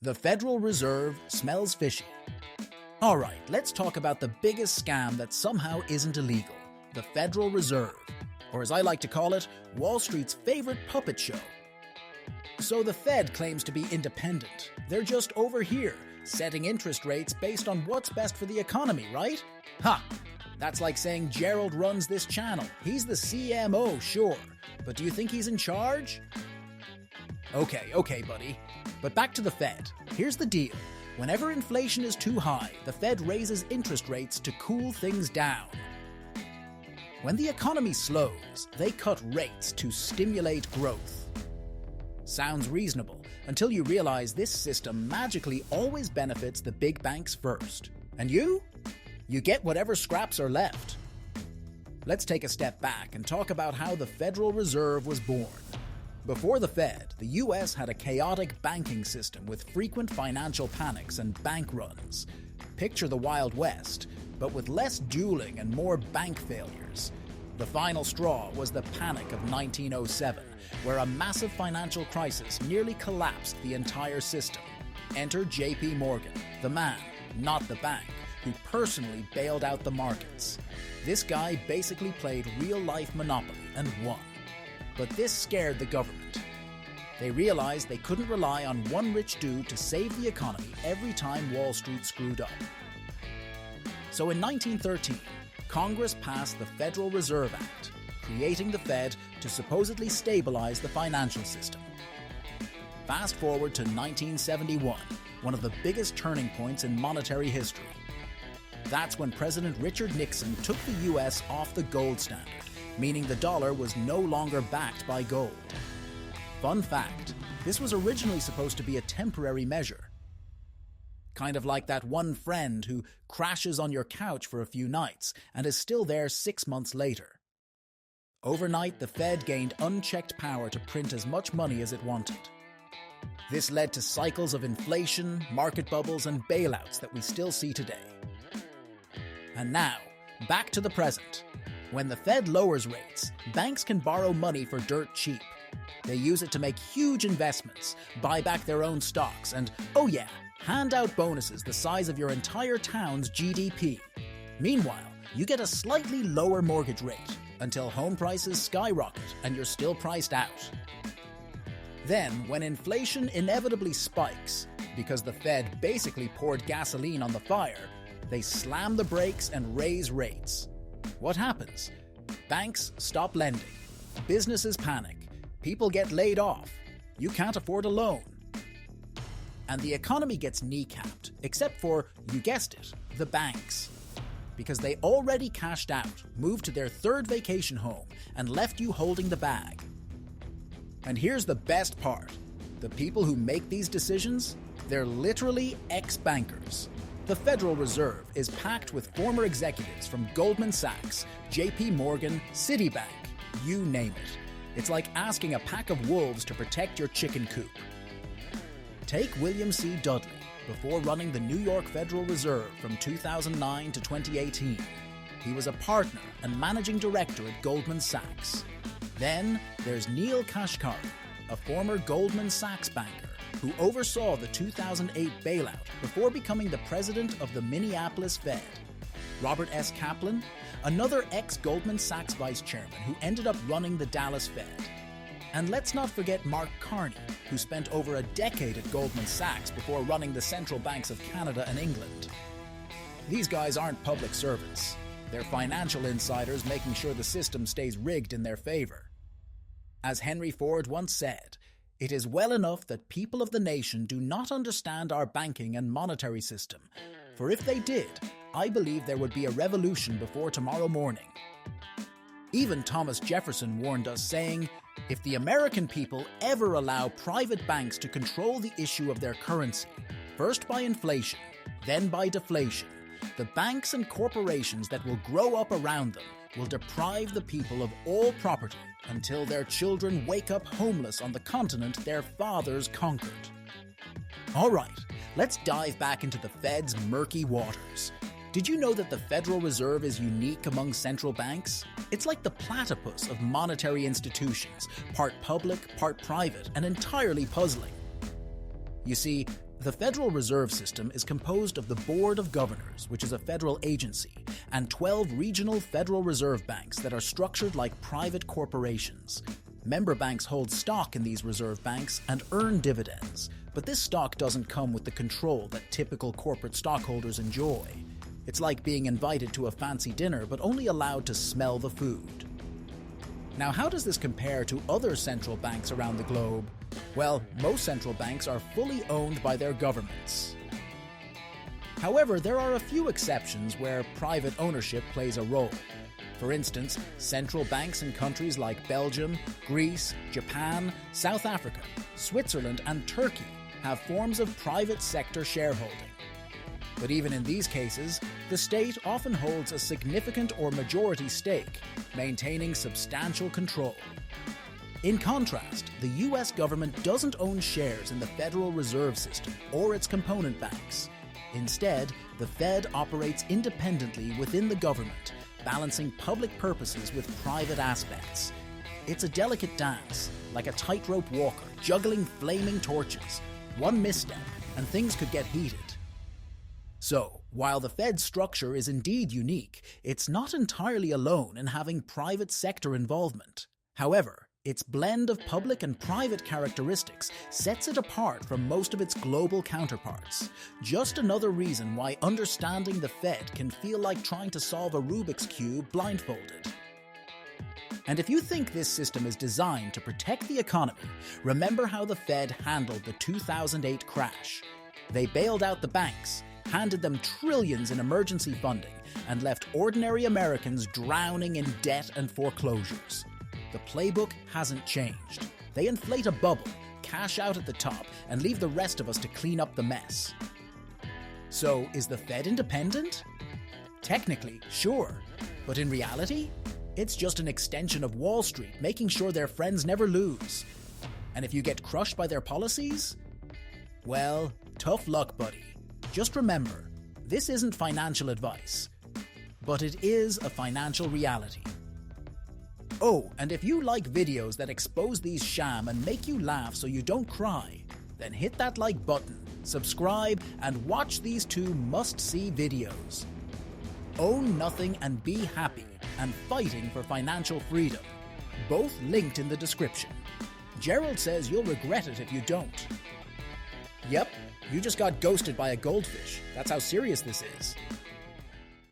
The Federal Reserve smells fishy. All right, let's talk about the biggest scam that somehow isn't illegal, the Federal Reserve, or as I like to call it, Wall Street's favorite puppet show. So the Fed claims to be independent. They're just over here, setting interest rates based on what's best for the economy, right? Ha! That's like saying Gerald runs this channel. He's the CMO, sure, but do you think he's in charge? Okay, buddy. But back to the Fed. Here's the deal. Whenever inflation is too high, the Fed raises interest rates to cool things down. When the economy slows, they cut rates to stimulate growth. Sounds reasonable, until you realize this system magically always benefits the big banks first. And you? You get whatever scraps are left. Let's take a step back and talk about how the Federal Reserve was born. Before the Fed, the US had a chaotic banking system with frequent financial panics and bank runs. Picture the Wild West, but with less dueling and more bank failures. The final straw was the Panic of 1907, where a massive financial crisis nearly collapsed the entire system. Enter J.P. Morgan, the man, not the bank, who personally bailed out the markets. This guy basically played real-life Monopoly and won. But this scared the government. They realized they couldn't rely on one rich dude to save the economy every time Wall Street screwed up. So in 1913, Congress passed the Federal Reserve Act, creating the Fed to supposedly stabilize the financial system. Fast forward to 1971, one of the biggest turning points in monetary history. That's when President Richard Nixon took the US off the gold standard, meaning the dollar was no longer backed by gold. Fun fact, this was originally supposed to be a temporary measure. Kind of like that one friend who crashes on your couch for a few nights and is still there 6 months later. Overnight, the Fed gained unchecked power to print as much money as it wanted. This led to cycles of inflation, market bubbles, and bailouts that we still see today. And now, back to the present. When the Fed lowers rates, banks can borrow money for dirt cheap. They use it to make huge investments, buy back their own stocks, and, oh yeah, hand out bonuses the size of your entire town's GDP. Meanwhile, you get a slightly lower mortgage rate until home prices skyrocket and you're still priced out. Then, when inflation inevitably spikes, because the Fed basically poured gasoline on the fire, they slam the brakes and raise rates. What happens? Banks stop lending. Businesses panic. People get laid off. You can't afford a loan. And the economy gets kneecapped, except for, you guessed it, the banks. Because they already cashed out, moved to their third vacation home, and left you holding the bag. And here's the best part. The people who make these decisions, they're literally ex-bankers. The Federal Reserve is packed with former executives from Goldman Sachs, J.P. Morgan, Citibank, you name it. It's like asking a pack of wolves to protect your chicken coop. Take William C. Dudley, before running the New York Federal Reserve from 2009 to 2018. He was a partner and managing director at Goldman Sachs. Then there's Neil Kashkari, a former Goldman Sachs banker, who oversaw the 2008 bailout before becoming the president of the Minneapolis Fed. Robert S. Kaplan, another ex-Goldman Sachs vice chairman who ended up running the Dallas Fed. And let's not forget Mark Carney, who spent over a decade at Goldman Sachs before running the central banks of Canada and England. These guys aren't public servants. They're financial insiders making sure the system stays rigged in their favor. As Henry Ford once said, "It is well enough that people of the nation do not understand our banking and monetary system, for if they did, I believe there would be a revolution before tomorrow morning." Even Thomas Jefferson warned us, saying, "If the American people ever allow private banks to control the issue of their currency, first by inflation, then by deflation, the banks and corporations that will grow up around them will deprive the people of all property until their children wake up homeless on the continent their fathers conquered." All right, let's dive back into the Fed's murky waters. Did you know that the Federal Reserve is unique among central banks? It's like the platypus of monetary institutions, part public, part private, and entirely puzzling. You see, The Federal Reserve System is composed of the Board of Governors, which is a federal agency, and 12 regional Federal Reserve banks that are structured like private corporations. Member banks hold stock in these reserve banks and earn dividends, but this stock doesn't come with the control that typical corporate stockholders enjoy. It's like being invited to a fancy dinner but only allowed to smell the food. Now, how does this compare to other central banks around the globe? Well, most central banks are fully owned by their governments. However, there are a few exceptions where private ownership plays a role. For instance, central banks in countries like Belgium, Greece, Japan, South Africa, Switzerland, and Turkey have forms of private sector shareholding. But even in these cases, the state often holds a significant or majority stake, maintaining substantial control. In contrast, the US government doesn't own shares in the Federal Reserve System or its component banks. Instead, the Fed operates independently within the government, balancing public purposes with private aspects. It's a delicate dance, like a tightrope walker juggling flaming torches. One misstep, and things could get heated. So, while the Fed's structure is indeed unique, it's not entirely alone in having private sector involvement. However, its blend of public and private characteristics sets it apart from most of its global counterparts. Just another reason why understanding the Fed can feel like trying to solve a Rubik's Cube blindfolded. And if you think this system is designed to protect the economy, remember how the Fed handled the 2008 crash. They bailed out the banks, handed them trillions in emergency funding, and left ordinary Americans drowning in debt and foreclosures. The playbook hasn't changed. They inflate a bubble, cash out at the top, and leave the rest of us to clean up the mess. So, is the Fed independent? Technically, sure. But in reality, it's just an extension of Wall Street, making sure their friends never lose. And if you get crushed by their policies, well, tough luck, buddy. Just remember, this isn't financial advice, but it is a financial reality. Oh, and if you like videos that expose these sham and make you laugh so you don't cry, then hit that like button, subscribe, and watch these two must-see videos. Own Nothing and Be Happy, and Fighting for Financial Freedom. Both linked in the description. Gerald says you'll regret it if you don't. Yep, you just got ghosted by a goldfish. That's how serious this is.